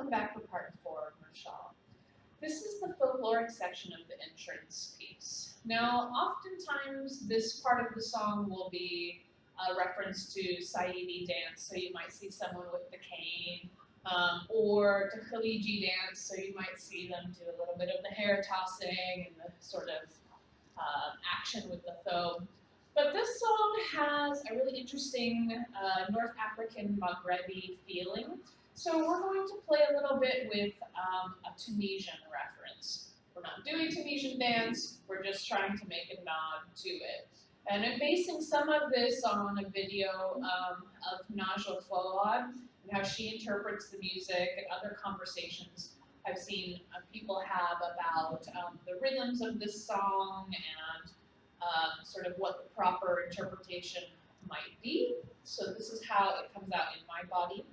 welcome back for part 4 of Mashaal. This is the folkloric section of the entrance piece. Now, oftentimes this part of the song will be a reference to Saidi dance, so you might see someone with the cane, or to Khaliji dance, so you might see them do a little bit of the hair tossing and the sort of action with the foam. But this song has a really interesting North African Maghrebi feeling. So we're going to play a little bit with a Tunisian reference. We're not doing Tunisian dance, we're just trying to make a nod to it. And I'm basing some of this on a video of Najla Fouad and how she interprets the music and other conversations I've seen people have about the rhythms of this song and sort of what the proper interpretation might be. So this is how it comes out in my body.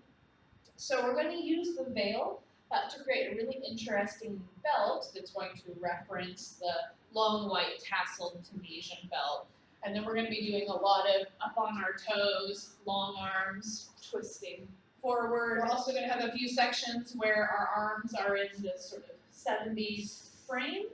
So we're going to use the veil to create a really interesting belt that's going to reference the long white tasseled Tunisian belt. And then we're going to be doing a lot of up on our toes, long arms, twisting forward. We're also going to have a few sections where our arms are in this sort of 70s frame,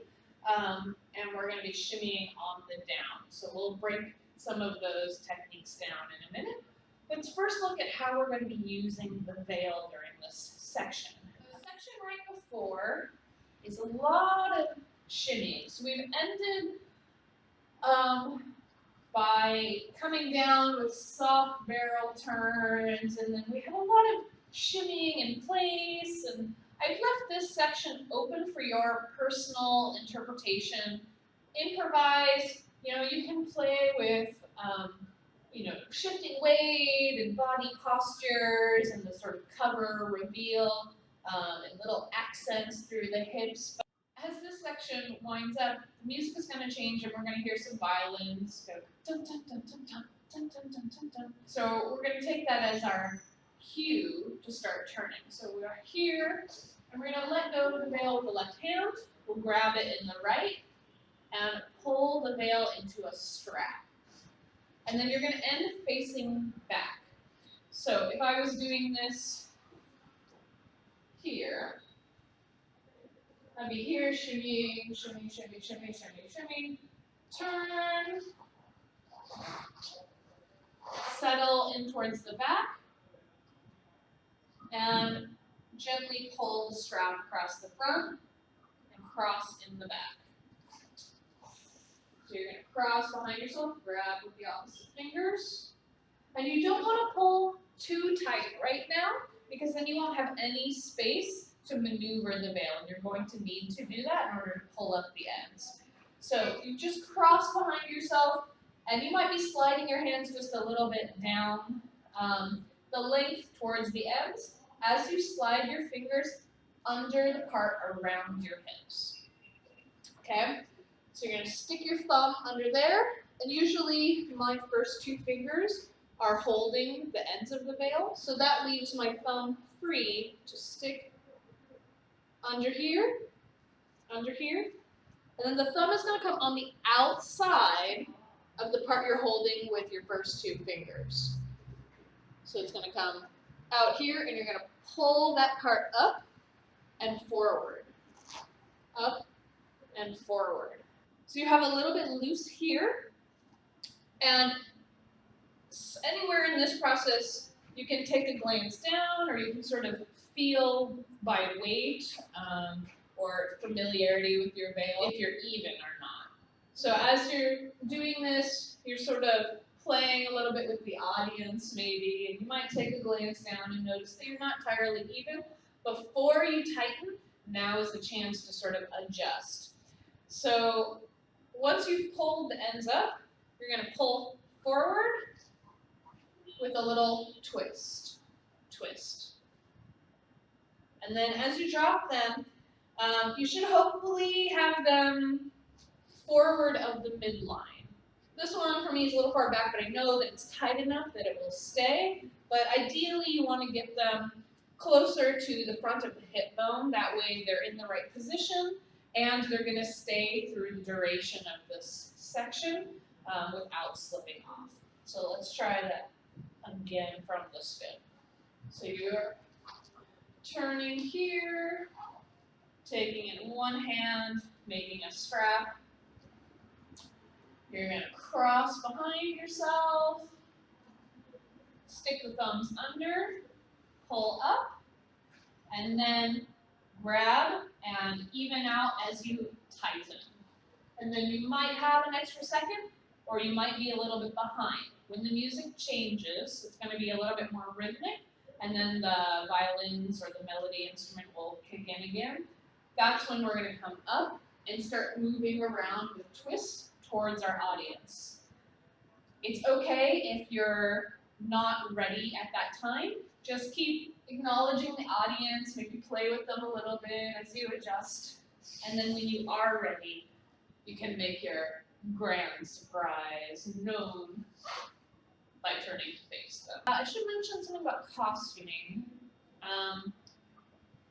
and we're going to be shimmying on the down. So we'll break some of those techniques down in a minute. Let's first look at how we're going to be using the veil during this section. The section right before is a lot of shimmying. So we've ended by coming down with soft barrel turns, and then we have a lot of shimmying in place, and I've left this section open for your personal interpretation. Improvise, you can play with shifting weight and body postures and the sort of cover, reveal, and little accents through the hips. But as this section winds up, the music is going to change and we're going to hear some violins go dun dun dun dun dun dun dun dun dun dun. So we're going to take that as our cue to start turning. So we are here, and we're going to let go of the veil with the left hand. We'll grab it in the right and pull the veil into a strap. And then you're going to end facing back. So if I was doing this here, I'd be here, shimmying, shimmy, shimmy, shimmy, shimmy, shimmy, turn, settle in towards the back, and gently pull the strap across the front and cross in the back. So you're going to cross behind yourself, grab with the opposite fingers. And you don't want to pull too tight right now, because then you won't have any space to maneuver the veil, and you're going to need to do that in order to pull up the ends. So you just cross behind yourself, and you might be sliding your hands just a little bit down the length towards the ends as you slide your fingers under the part around your hips. Okay? So you're going to stick your thumb under there, and usually my first two fingers are holding the ends of the veil, so that leaves my thumb free to stick under here, and then the thumb is going to come on the outside of the part you're holding with your first two fingers. So it's going to come out here, and you're going to pull that part up and forward, up and forward. So you have a little bit loose here, and anywhere in this process, you can take a glance down, or you can sort of feel by weight or familiarity with your veil if you're even or not. So as you're doing this, you're sort of playing a little bit with the audience maybe, and you might take a glance down and notice that you're not entirely even. Before you tighten, now is the chance to sort of adjust. So once you've pulled the ends up, you're going to pull forward with a little twist. And then as you drop them, you should hopefully have them forward of the midline. This one for me is a little far back, but I know that it's tight enough that it will stay. But ideally you want to get them closer to the front of the hip bone. That way they're in the right position, and they're going to stay through the duration of this section without slipping off. So let's try that again from the spin. So you're turning here, taking it in one hand, making a scrap. You're going to cross behind yourself, stick the thumbs under, pull up, and then grab and even out as you tighten. And then you might have an extra second, or you might be a little bit behind. When the music changes, it's going to be a little bit more rhythmic, and then the violins or the melody instrument will kick in again. That's when we're going to come up and start moving around with twists towards our audience. It's okay if you're not ready at that time. Just keep acknowledging the audience, maybe play with them a little bit as you adjust. And then when you are ready, you can make your grand surprise known by turning to face them. I should mention something about costuming.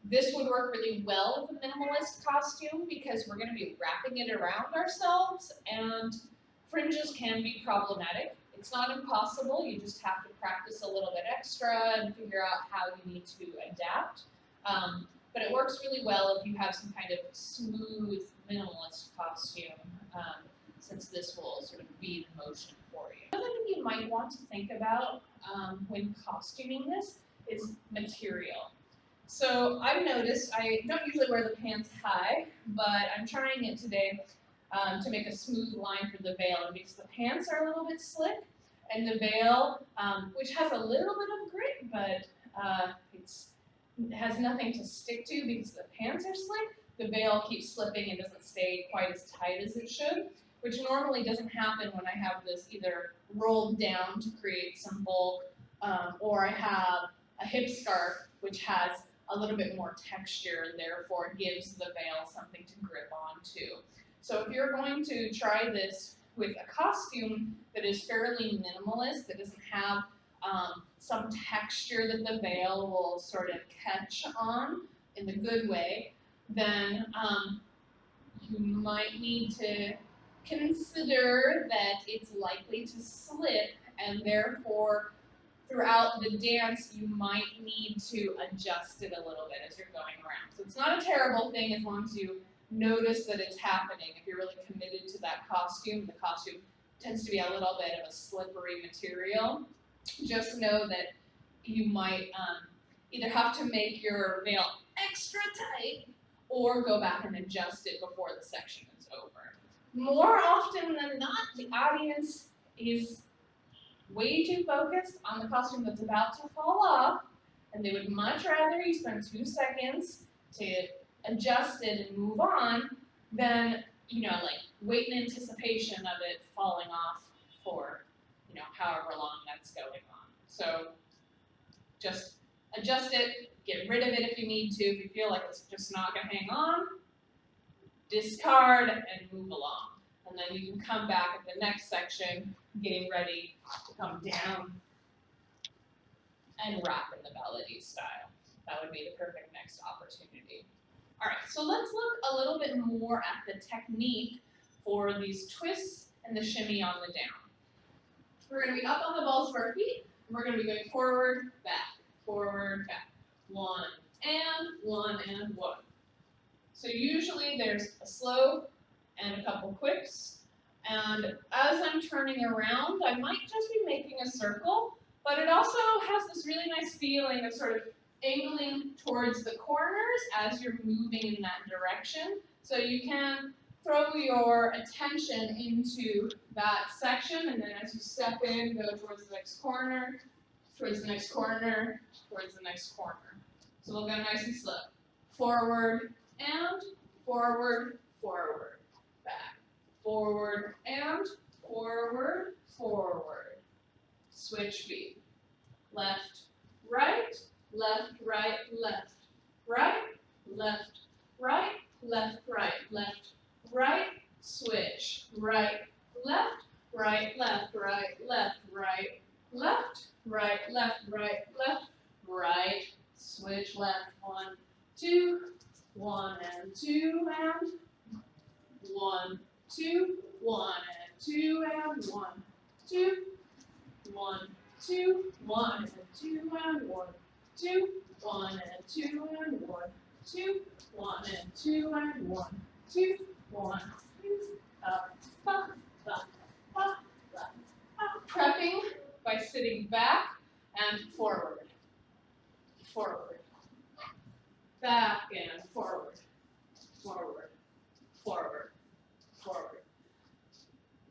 This would work really well with a minimalist costume because we're going to be wrapping it around ourselves, and fringes can be problematic. It's not impossible, you just have to practice a little bit extra and figure out how you need to adapt. But it works really well if you have some kind of smooth minimalist costume, since this will sort of be the motion for you. Another thing you might want to think about when costuming this is material. So I've noticed, I don't usually wear the pants high, but I'm trying it today to make a smooth line for the veil. And because the pants are a little bit slick, and the veil, which has a little bit of grit, but it has nothing to stick to because the pants are slick, the veil keeps slipping and doesn't stay quite as tight as it should, which normally doesn't happen when I have this either rolled down to create some bulk, or I have a hip scarf, which has a little bit more texture and therefore gives the veil something to grip onto. So if you're going to try this with a costume that is fairly minimalist, that doesn't have some texture that the veil will sort of catch on in the good way, then you might need to consider that it's likely to slip, and therefore throughout the dance you might need to adjust it a little bit as you're going around. So it's not a terrible thing as long as you notice that it's happening. If you're really committed to that costume, the costume tends to be a little bit of a slippery material. Just know that you might either have to make your veil extra tight or go back and adjust it before the section is over. More often than not, the audience is way too focused on the costume that's about to fall off, and they would much rather you spend 2 seconds to adjust it and move on than, like wait in anticipation of it falling off for, however long that's going on. So just adjust it, get rid of it if you need to. If you feel like it's just not going to hang on, discard and move along. And then you can come back at the next section, getting ready to come down and wrap in the ballet style. That would be the perfect next opportunity. All right, so let's look a little bit more at the technique for these twists and the shimmy on the down. We're going to be up on the balls of our feet, and we're going to be going forward, back, one, and one. So usually there's a slow and a couple quicks, and as I'm turning around, I might just be making a circle, but it also has this really nice feeling of sort of angling towards the corners as you're moving in that direction. So you can throw your attention into that section, and then as you step in, go towards the next corner, towards the next corner, towards the next corner. So we'll go nice and slow. Forward and forward, forward, back. Forward and forward, forward. Switch feet. Left, right, left, right, left, right, left, right, left, right, left, right, switch, right, left, right, left, right, left, right, left, right, left, right, left, right, switch left, 1, 2, 1 and 2 and 1, 2, 1 and 2 and 1, 2, 1, 2, 1 and 2 and 1, 2, 1 and 2 and 1, 2, 1 and 2 and 1, 2, 1, 2, up, up, up, up, up, up. Prepping by sitting back and forward, forward, back and forward, forward, forward, forward.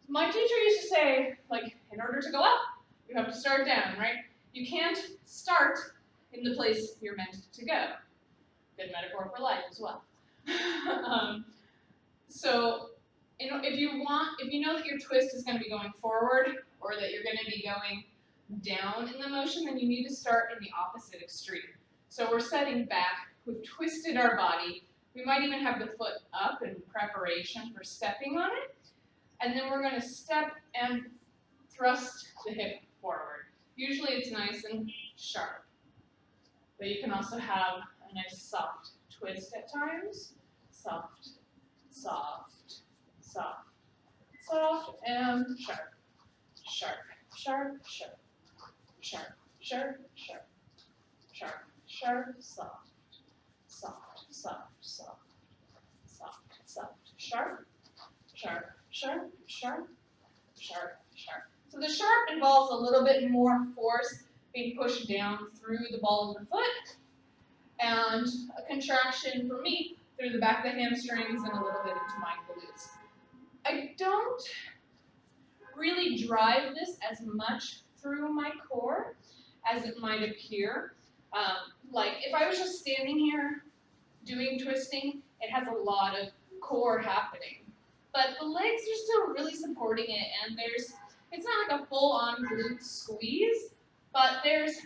My teacher used to say, like, in order to go up, you have to start down, right? You can't start in the place you're meant to go. Good metaphor for life as well. So, if you know that your twist is going to be going forward or that you're going to be going down in the motion, then you need to start in the opposite extreme. So we're setting back, we've twisted our body, we might even have the foot up in preparation for stepping on it, and then we're going to step and thrust the hip forward. Usually it's nice and sharp, but you can also have a nice soft twist at times. Soft, soft, soft, soft, and sharp, sharp, sharp, sharp, sharp, sharp, sharp, sharp, sharp, soft, soft, soft, soft, soft, soft, sharp, sharp, sharp, sharp, sharp, sharp. So the sharp involves a little bit more force being pushed down through the ball of the foot, and a contraction for me through the back of the hamstrings and a little bit into my glutes. I don't really drive this as much through my core as it might appear. Like if I was just standing here doing twisting, it has a lot of core happening. But the legs are still really supporting it, and it's not like a full-on glute squeeze, but there's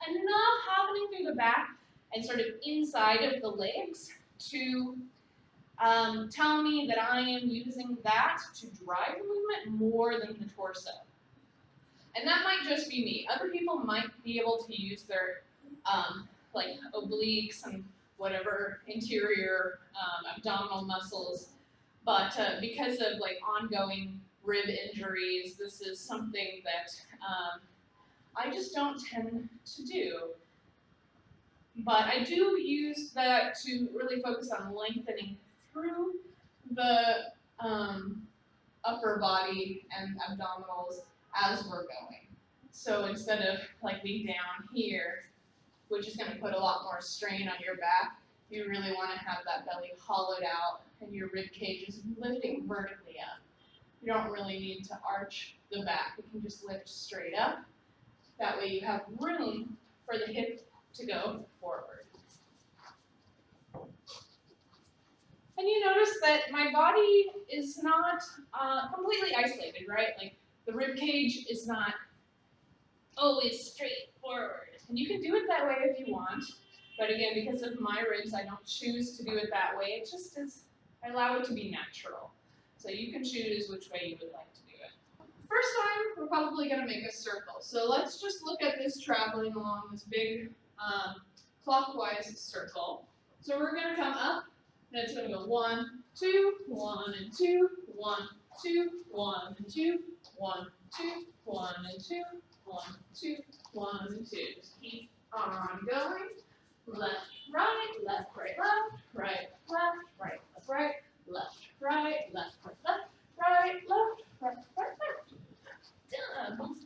enough happening through the back and sort of inside of the legs to tell me that I am using that to drive the movement more than the torso. And that might just be me. Other people might be able to use their like obliques and whatever interior abdominal muscles, but because of like ongoing rib injuries, this is something that I just don't tend to do. But I do use that to really focus on lengthening through the upper body and abdominals as we're going. So instead of like being down here, which is going to put a lot more strain on your back, you really want to have that belly hollowed out and your rib cage is lifting vertically up. You don't really need to arch the back. You can just lift straight up. That way you have room for the hip to go forward. And you notice that my body is not completely isolated, right? Like the rib cage is not always straight forward. And you can do it that way if you want. But again, because of my ribs, I don't choose to do it that way. It just is, I allow it to be natural. So you can choose which way you would like to do it. First time, we're probably going to make a circle. So let's just look at this traveling along this big clockwise circle. So we're going to come up, and it's going to go 1, 2, 1 and 2, 1, 2, 1 and 2, 1, 2, 1 and 2, 1, 2, 1 and 2. Just keep on going. Left, right, left, right, left, right, left, right, left, right, left, right, left, right, left, right, left, right, right, left. Done.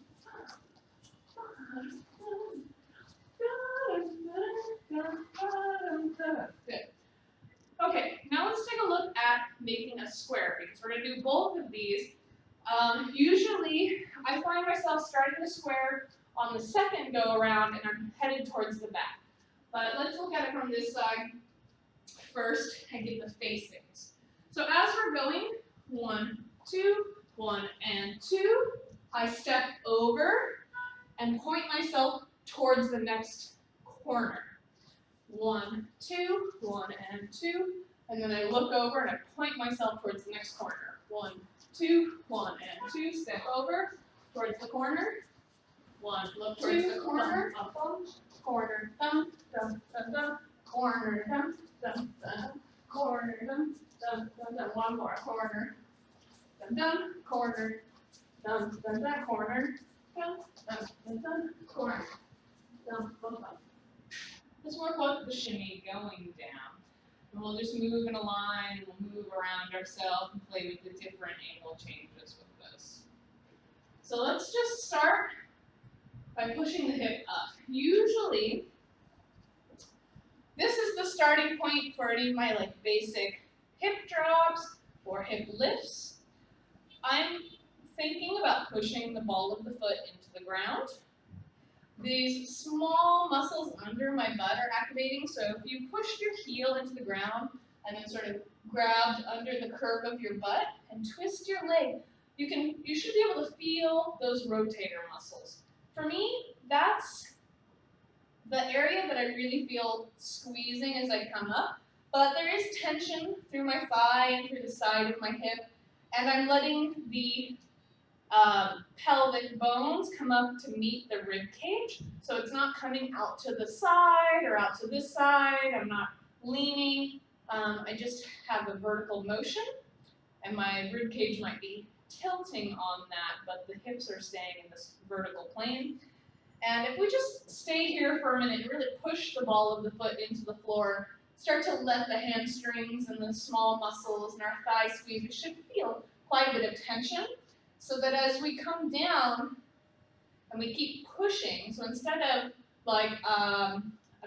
Good. Okay, now let's take a look at making a square because we're going to do both of these. Usually, I find myself starting the square on the second go around and I'm headed towards the back. But let's look at it from this side first and get the facings. So as we're going, 1, 2, 1 and 2, I step over and point myself towards the next corner. 1, 2, 1 and 2, and then I look over and I point myself towards the next corner. 1, 2, 1 and 2, step over towards the corner. 1, look towards the corner, up, corner, thumb, thumb, thumb, thumb, corner, thumb, thumb, thumb, corner, thumb, thumb, thumb, thumb. One more, corner, thumb, thumb, corner, thumb, thumb, thumb, corner, thumb, thumb, thumb, thumb, corner, thumb, thumb, thumb. Let's work with the shimmy going down. And we'll just move in a line, we'll move around ourselves and play with the different angle changes with this. So let's just start by pushing the hip up. Usually, this is the starting point for any of my like basic hip drops or hip lifts. I'm thinking about pushing the ball of the foot into the ground. These small muscles under my butt are activating, so if you push your heel into the ground and then sort of grabbed under the curve of your butt and twist your leg, you should be able to feel those rotator muscles. For me, that's the area that I really feel squeezing as I come up, but there is tension through my thigh and through the side of my hip, and I'm letting the pelvic bones come up to meet the rib cage, so it's not coming out to the side or out to this side. I'm not leaning. I just have a vertical motion, and my rib cage might be tilting on that, but the hips are staying in this vertical plane. And if we just stay here for a minute and really push the ball of the foot into the floor, start to let the hamstrings and the small muscles and our thigh squeeze, we should feel quite a bit of tension. So that as we come down and we keep pushing, so instead of like a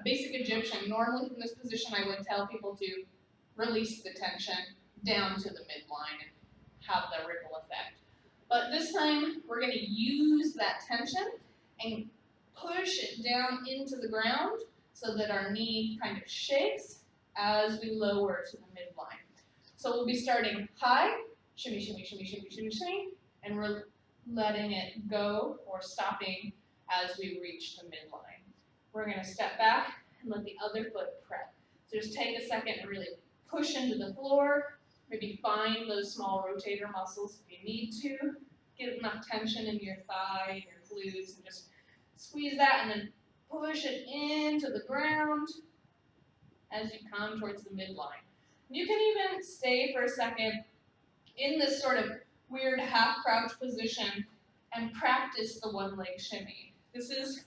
basic Egyptian, normally from this position I would tell people to release the tension down to the midline and have the ripple effect. But this time we're going to use that tension and push it down into the ground so that our knee kind of shakes as we lower to the midline. So we'll be starting high, shimmy, shimmy, shimmy, shimmy, shimmy, shimmy, and we're letting it go or stopping as we reach the midline. We're going to step back and let the other foot prep. So just take a second and really push into the floor. Maybe find those small rotator muscles if you need to. Get enough tension in your thigh, your glutes, and just squeeze that and then push it into the ground as you come towards the midline. You can even stay for a second in this sort of weird half crouch position and practice the one leg shimmy. This is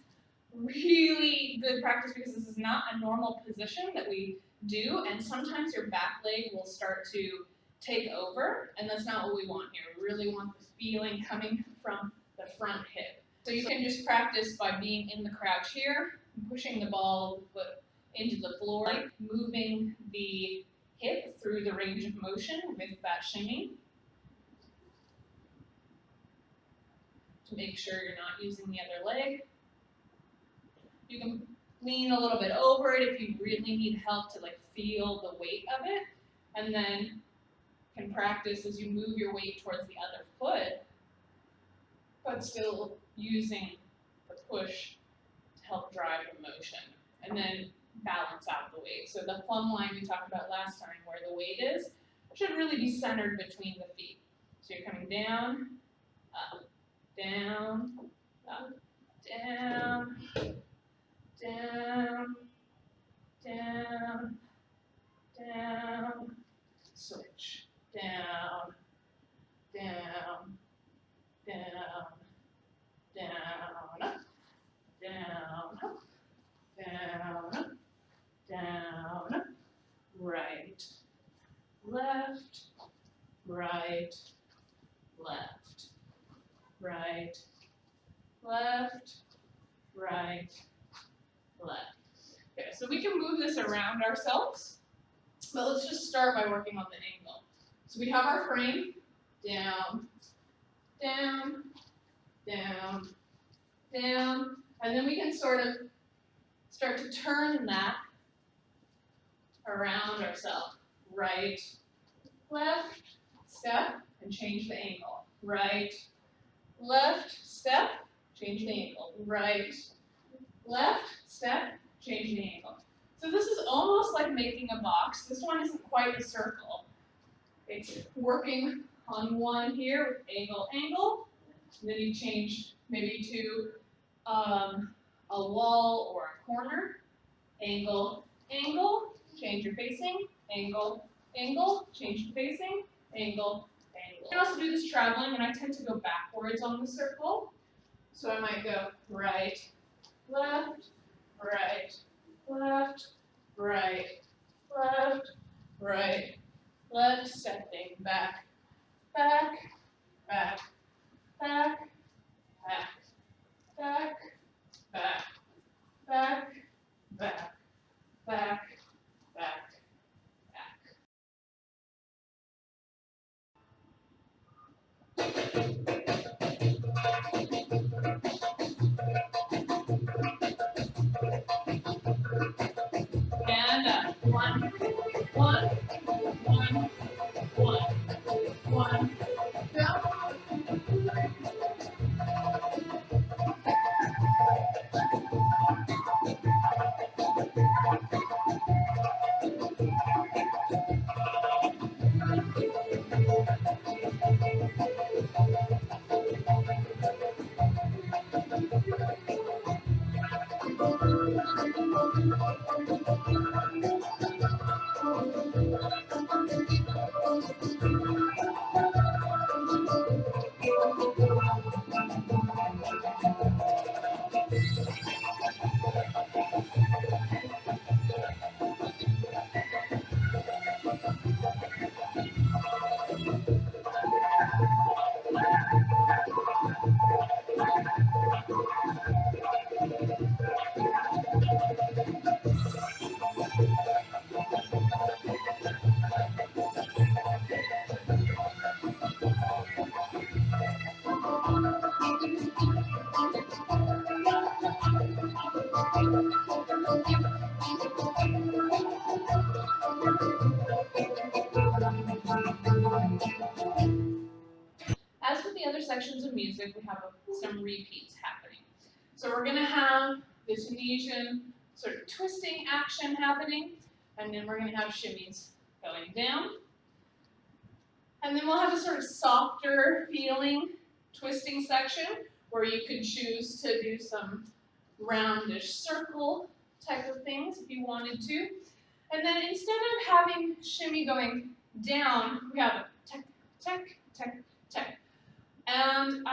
really good practice because this is not a normal position that we do, and sometimes your back leg will start to take over, and that's not what we want here. We really want the feeling coming from the front hip. So you can just practice by being in the crouch here, pushing the ball of the foot into the floor, moving the hip through the range of motion with that shimmy to make sure you're not using the other leg. You can lean a little bit over it if you really need help to like feel the weight of it, and then can practice as you move your weight towards the other foot, but still using the push to help drive the motion, and then balance out the weight. So the plumb line we talked about last time, where the weight is, should really be centered between the feet. So you're coming down, up, down, up, down, down, down, down, switch, down, down, down, down, up, down, up, down, up, down, up, right, left, right, left, right, left, right, left. Okay, so we can move this around ourselves, but let's just start by working on the angle. So we have our frame, down, down, down, down, and then we can sort of start to turn that around ourselves. Right, left, step, and change the angle. Right, left, step, change the angle. Right, left, step, change the angle. So this is almost like making a box. This one isn't quite a circle. It's working on one here with angle, angle, and then you change maybe to a wall or a corner. Angle, angle, change your facing. Angle, angle, change your facing. Angle, angle. You can also do this traveling, and I tend to go backwards on the circle. So I might go right, left, right, left, right, left, right, left, stepping back, back, back, back, back, back, back, back, back, back, back, and up. One, one, one, one, one, go. As with the other sections of music, we have some repeats happening. So we're going to have the Tunisian sort of twisting action happening, and then we're going to have shimmies going down. And then we'll have a sort of softer feeling twisting section where you could choose to do some roundish circle type of things if you wanted to. And then instead of having shimmy going down, we have a tech, tech, tech, tech. And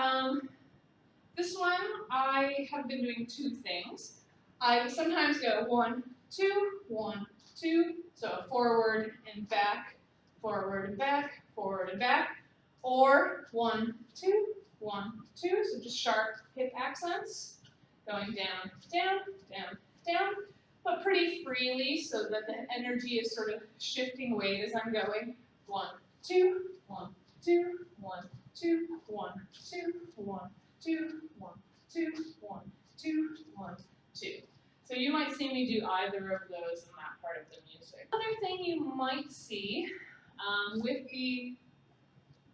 this one, I have been doing two things. I sometimes go 1, 2, 1, 2, so forward and back, forward and back, forward and back, or 1, 2, 1, 2, so just sharp hip accents, going down, down, down, down, but pretty freely so that the energy is sort of shifting weight as I'm going. 1, 2, 1, 2, 1, 2, 1, 2, 1, 2, 1, 2, 1, 2, 1, 2. So you might see me do either of those in that part of the music. Another thing you might see with the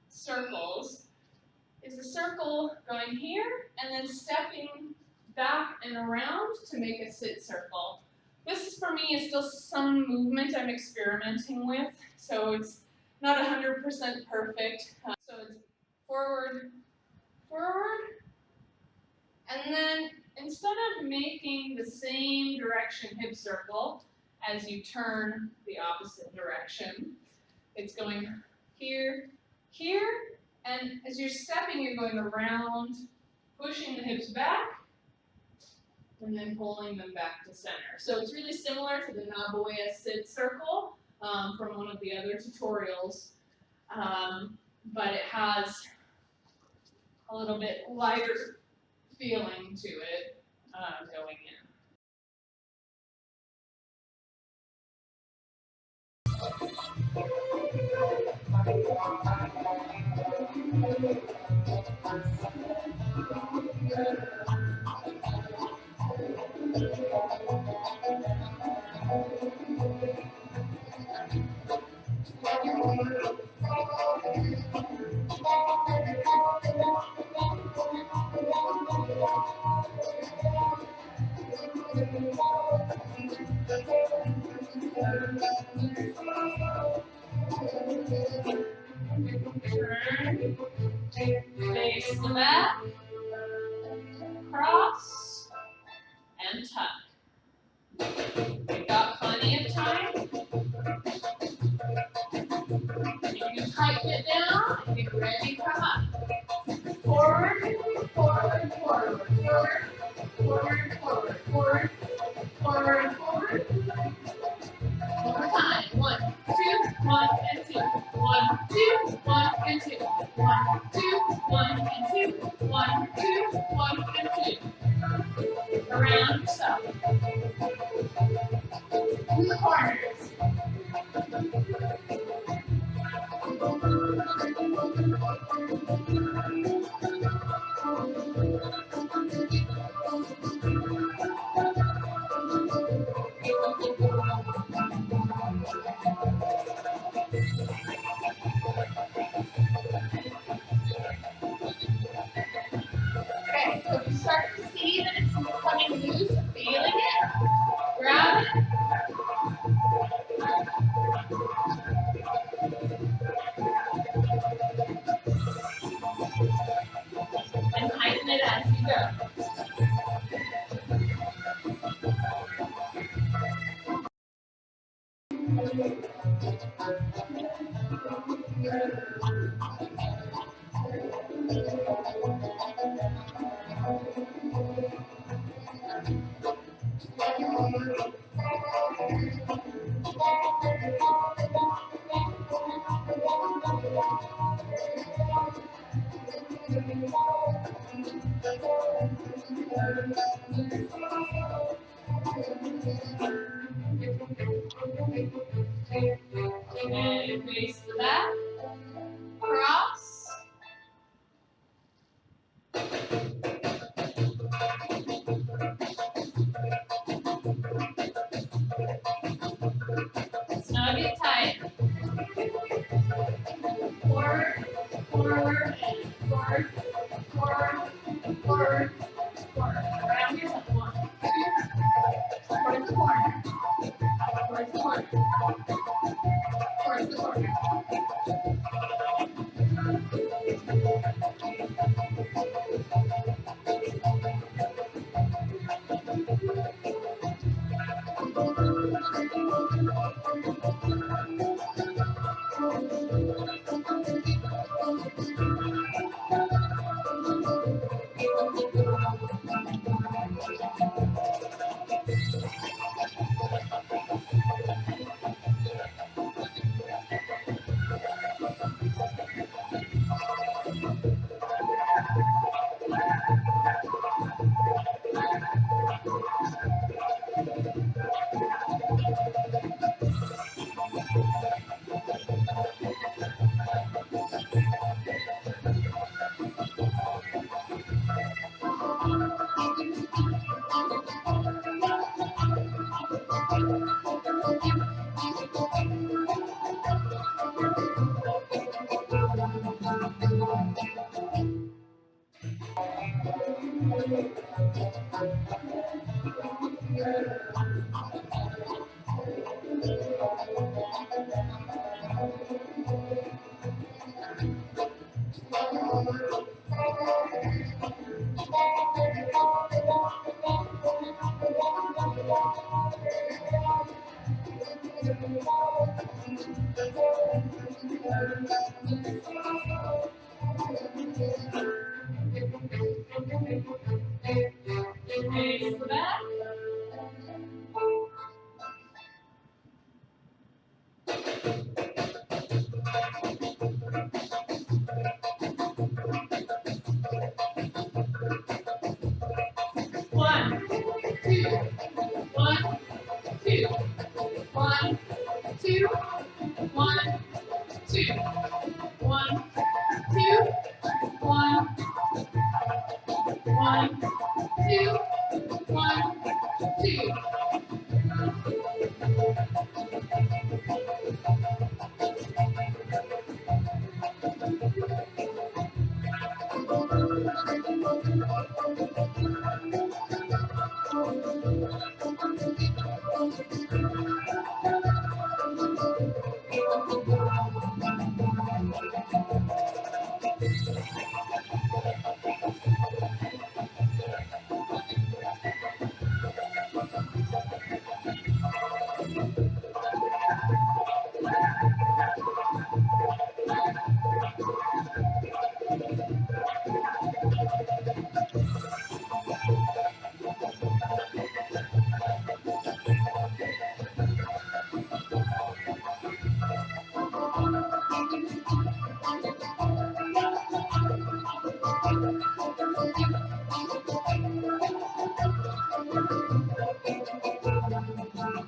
circles is a circle going here and then stepping back and around to make a sit circle. This for me is still some movement I'm experimenting with, so it's not 100% perfect. So it's forward, forward, and then instead of making the same direction hip circle as you turn the opposite direction, it's going here, here, and as you're stepping, you're going around, pushing the hips back, and then pulling them back to center. So it's really similar to the Naboya sit circle from one of the other tutorials, but it has a little bit lighter feeling to it going in. Turn, face the back, cross, and tuck. We've got plenty of time. You can tighten it down and get ready to come up. Forward, forward, forward, forward, forward, forward, forward, forward, forward, One more time. 1, 2, 1, and 2. 1, 2, 1, and 2. 1, 2, 1, and 2. 1, 2, 1, and 2. Around yourself. In the corners. Okay, so if you start to see that it's becoming loose, feeling it, grab it. And tighten it as you go. And face the back. Cross. Snug it tight. Forward, forward, forward, forward, forward, forward. Around yourself. 1, 2. Towards the corner. Towards the corner. Towards the corner. Face the back. One, two, 1, 2, 1, 2, 1, 2, 1, 2, 1, 1, 2, 1, 2. Back,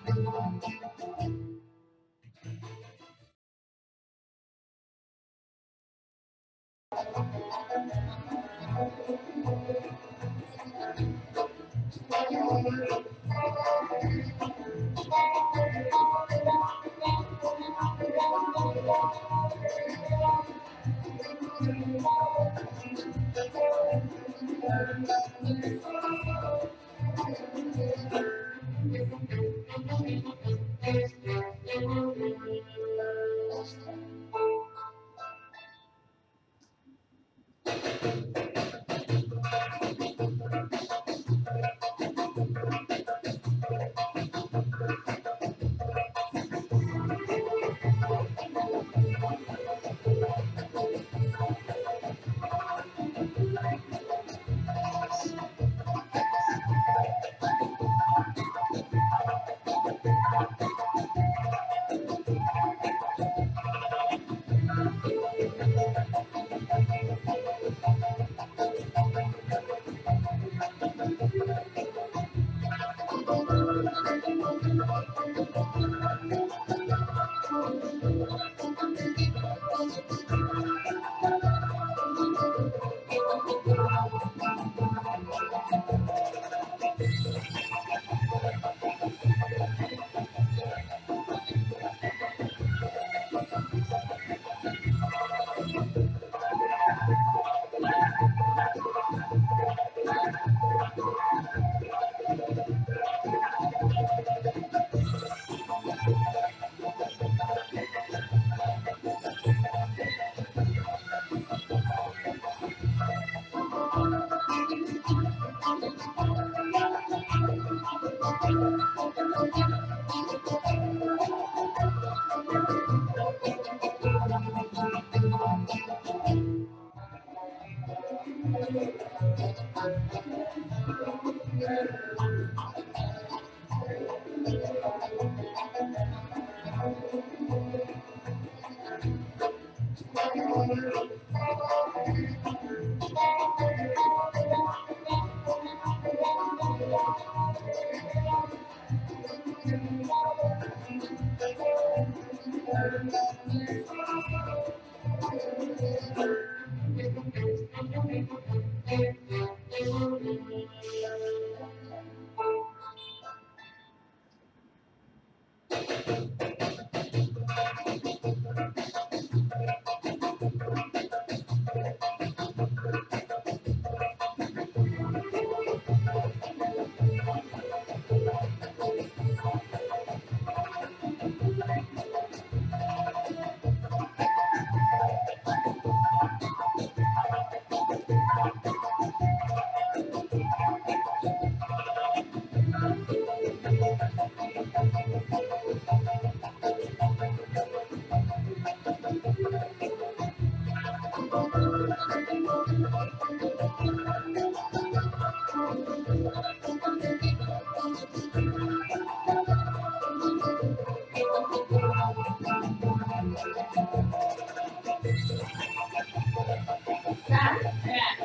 back,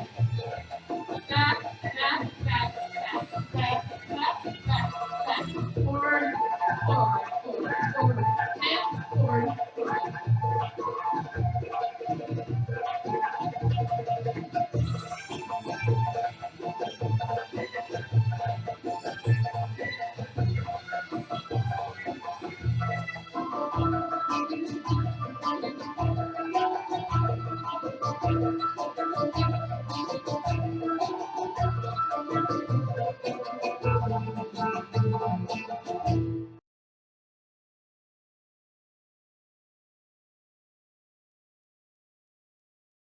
back, back, back, back, back, back, back, forward, forward, forward, forward, and forward, forward.